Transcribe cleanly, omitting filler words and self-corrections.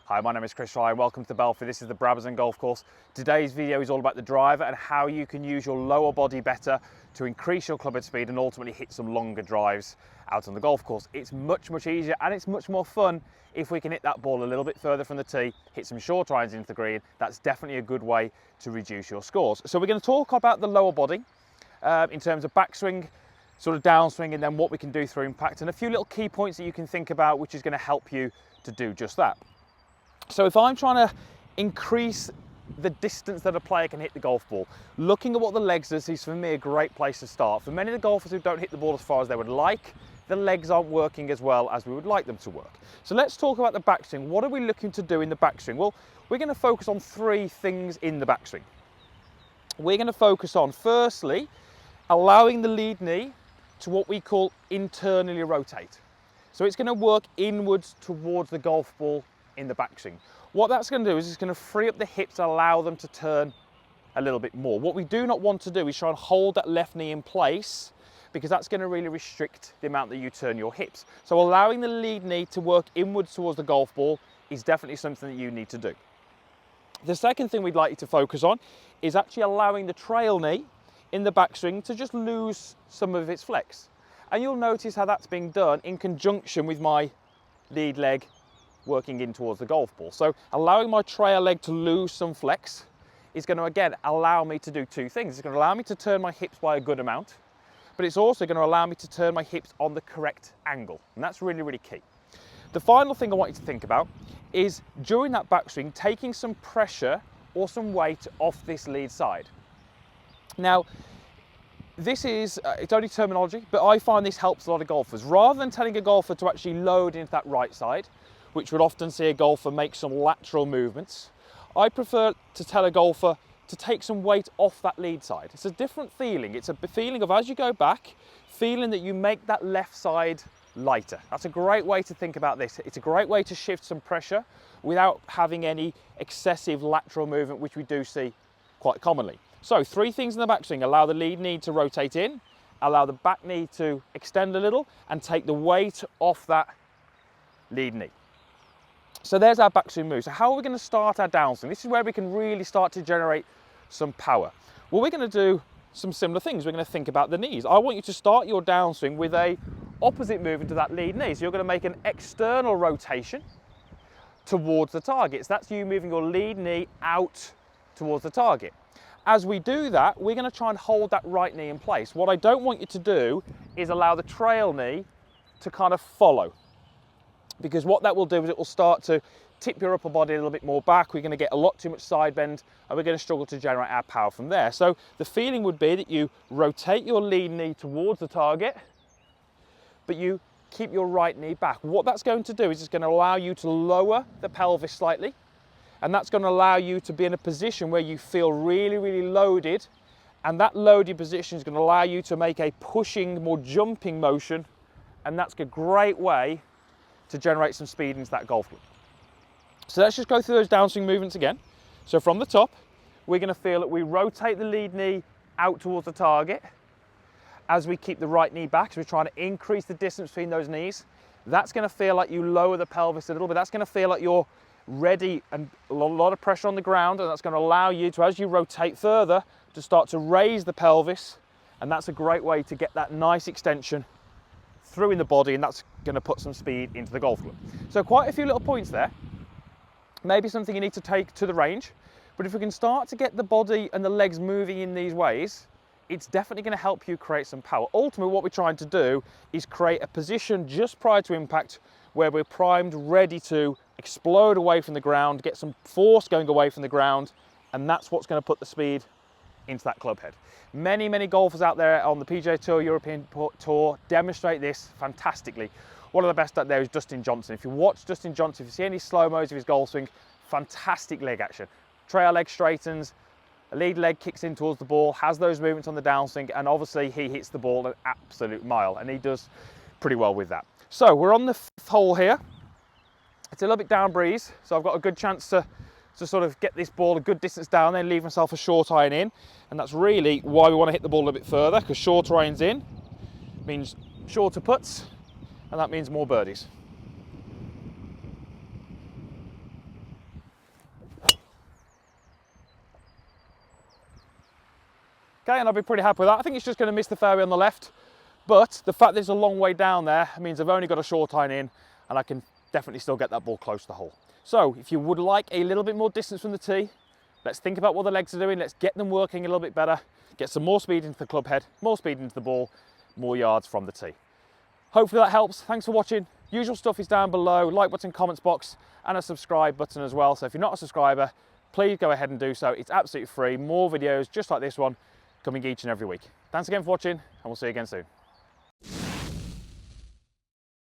Hi, my name is Chris Ryan. Welcome to Belfry. This is the Brabazon Golf Course. Today's video is all about the driver and how you can use your lower body better to increase your clubhead speed and ultimately hit some longer drives out on the golf course. It's much easier and it's much more fun if we can hit that ball a little bit further from the tee, hit some short irons into the green. That's definitely a good way to reduce your scores. So we're going to talk about the lower body in terms of backswing, sort of downswing, and then what we can do through impact, and a few little key points that you can think about which is going to help you to do just that. So if I'm trying to increase the distance that a player can hit the golf ball, looking at what the legs does is for me a great place to start. For many of the golfers who don't hit the ball as far as they would like, the legs aren't working as well as we would like them to work. So let's talk about the backswing. What are we looking to do in the backswing? Well, we're going to focus on three things in the backswing. We're going to focus on, firstly, allowing the lead knee to what we call internally rotate. So it's going to work inwards towards the golf ball in the backswing. What that's going to do is it's going to free up the hips and allow them to turn a little bit more. What we do not want to do is try and hold that left knee in place, because that's going to really restrict the amount that you turn your hips. So allowing the lead knee to work inwards towards the golf ball is definitely something that you need to do. The second thing we'd like you to focus on is actually allowing the trail knee in the backswing to just lose some of its flex. And you'll notice how that's being done in conjunction with my lead leg working in towards the golf ball. So allowing my trail leg to lose some flex is going to, again, allow me to do two things. It's going to allow me to turn my hips by a good amount, but it's also going to allow me to turn my hips on the correct angle. And that's really key. The final thing I want you to think about is, during that backswing, taking some pressure or some weight off this lead side. Now, this is, it's only terminology, but I find this helps a lot of golfers. Rather than telling a golfer to actually load into that right side, which would often see a golfer make some lateral movements, I prefer to tell a golfer to take some weight off that lead side. It's a different feeling. It's a feeling of, as you go back, feeling that you make that left side lighter. That's a great way to think about this. It's a great way to shift some pressure without having any excessive lateral movement, which we do see quite commonly. So 3 things in the backswing: allow the lead knee to rotate in, allow the back knee to extend a little, and take the weight off that lead knee. So there's our backswing move. So how are we going to start our downswing? This is where we can really start to generate some power. Well, we're going to do some similar things. We're going to think about the knees. I want you to start your downswing with a opposite movement to that lead knee. So you're going to make an external rotation towards the target. So that's you moving your lead knee out towards the target. As we do that, we're going to try and hold that right knee in place. What I don't want you to do is allow the trail knee to kind of follow, because what that will do is it will start to tip your upper body a little bit more back. We're going to get a lot too much side bend, and we're going to struggle to generate our power from there. So the feeling would be that you rotate your lead knee towards the target, but you keep your right knee back. What that's going to do is it's going to allow you to lower the pelvis slightly, and that's going to allow you to be in a position where you feel really loaded, and that loaded position is going to allow you to make a pushing, more jumping motion, and that's a great way to generate some speed into that golf club. So let's just go through those downswing movements again. So from the top, we're going to feel that we rotate the lead knee out towards the target as we keep the right knee back. So we're trying to increase the distance between those knees. That's going to feel like you lower the pelvis a little bit. That's going to feel like you're ready and a lot of pressure on the ground, and that's going to allow you to, as you rotate further, to start to raise the pelvis, and that's a great way to get that nice extension through in the body, and that's going to put some speed into the golf club. So quite a few little points there. Maybe something you need to take to the range, but if we can start to get the body and the legs moving in these ways, it's definitely going to help you create some power. Ultimately, what we're trying to do is create a position just prior to impact where we're primed, ready to explode away from the ground, get some force going away from the ground, and that's what's going to put the speed into that club head. Many golfers out there on the PGA Tour, European Tour demonstrate this fantastically. One of the best out there is Dustin Johnson. If you watch Dustin Johnson, if you see any slow-mos of his golf swing, fantastic leg action. Trail leg straightens, a lead leg kicks in towards the ball, has those movements on the downswing, and obviously he hits the ball an absolute mile, and he does pretty well with that. So we're on the 5th hole here. It's a little bit down breeze, so I've got a good chance to sort of get this ball a good distance down, then leave myself a short iron in. And that's really why we want to hit the ball a little bit further, because short irons in means shorter putts, and that means more birdies. Okay, and I'll be pretty happy with that. I think it's just going to miss the fairway on the left, but the fact that it's a long way down there means I've only got a short iron in, and I can definitely still get that ball close to the hole. So if you would like a little bit more distance from the tee, let's think about what the legs are doing. Let's get them working a little bit better, get some more speed into the club head, more speed into the ball, more yards from the tee. Hopefully that helps. Thanks for watching. Usual stuff is down below, like button, comments box, and a subscribe button as well. So if you're not a subscriber, please go ahead and do so. It's absolutely free. More videos just like this one coming each and every week. Thanks again for watching, and we'll see you again soon.